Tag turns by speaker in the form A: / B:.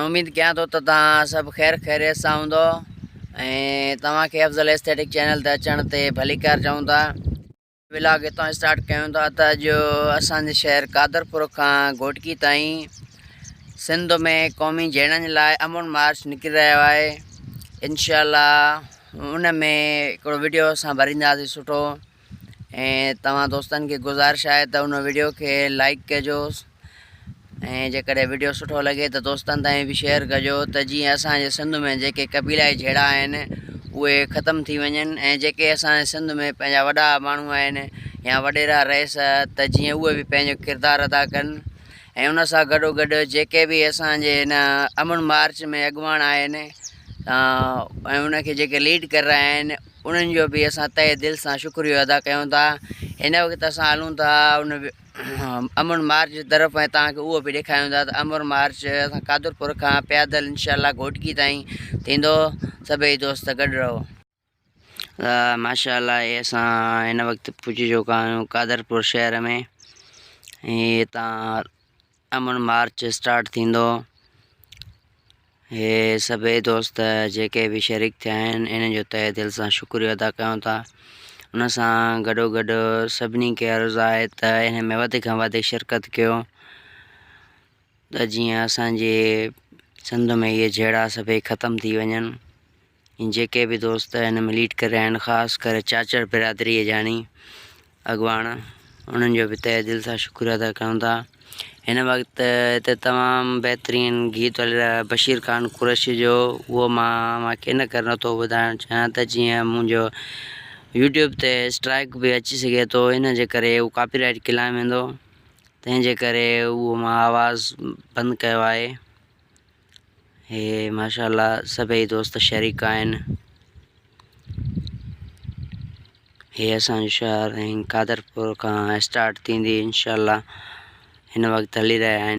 A: उम्मीद कयां थो त तव्हां सभु ख़ैर ख़ैरियत सां हूंदो ऐं तव्हांखे अफ़ज़ल एस्थेटिक चैनल ते अचण ते भलीकार चऊं था। व्लॉग हितां स्टार्ट कयूं था त अॼु असांजे शहर कादरपुर खां घोटकी ताईं सिंध में क़ौमी झेड़नि लाइ अमन मार्च निकिरी रहियो आहे। इंशाअल्लाह उन में हिकिड़ो वीडियो असां भरींदासीं सुठो ऐं तव्हां दोस्तनि खे गुज़ारिश आहे त उन वीडियो खे लाइक कजो ऐं जेकॾहिं वीडियो सुठो लॻे त दोस्तनि ताईं बि शेयर कजो त जीअं असांजे सिंध में जेके क़बीलाई झेड़ा आहिनि उहे ख़तमु थी वञनि ऐं जेके असांजे सिंध में पंहिंजा वॾा माण्हू आहिनि या वॾेरा रहिस त जीअं उहे बि पंहिंजो किरदारु अदा कनि ऐं उन सां गॾोगॾु जेके बि असांजे हिन अमन मार्च में अॻुवान आहिनि ऐं उनखे जेके लीड करे रहिया आहिनि उन्हनि जो बि असां तहे दिलि सां शुक्रियो अदा कयूं था। हिन वक़्तु असां हलूं था उन अमन मार्च जी तरफ़ ऐं तव्हांखे उहो बि ॾेखारियूं था त अमन मार्च असां कादरपुर खां पैदल इंशाअल्लाह घोटकी ताईं थींदो। सभई दोस्त गॾु रहो। माशाअल्लाह हे असां हिन वक़्तु पुॼी चुका आहियूं कादरपुर शहर में ऐं हितां अमन मार्च स्टार्ट थींदो। हे सभई दोस्त जेके बि शरीक थिया आहिनि इन्हनि जो तहे दिलि सां शुक्रियो अदा कयूं था। उन सां गॾोगॾु सभिनी खे अर्ज़ु आहे त इन में वधीक खां वधीक शिरकत कयो त जीअं असांजे सिंध में इहे झेड़ा सभई ख़तमु थी वञनि। जेके बि दोस्त हिन में लीड करे रहिया आहिनि ख़ासि करे चाचड़ बिरादरीअ जानी अॻुवान उन्हनि जो बि तहे दिलि सां शुक्रिया अदा कयूं था। हिन वक़्तु हिते तमामु बहितरीनु गीत हली रहियो आहे बशीर ख़ान कुरैशी जो। उहो मांखे इन करे नथो ॿुधाइणु चाहियां त जीअं मुंहिंजो यूट्यूब ते स्ट्राइक बि अची सघे थो, इन जे करे उहो कॉपीराइट क्लेम वेंदो, तंहिंजे करे उहो मां आवाज़ु बंदि कयो आहे। हे माशाअल्लाह सभई दोस्त शरीक आहिनि। हे असांजो शहर ऐं कादरपुर खां स्टार्ट थींदी इंशाअल्लाह हिन वक़्तु हली रहिया आहिनि।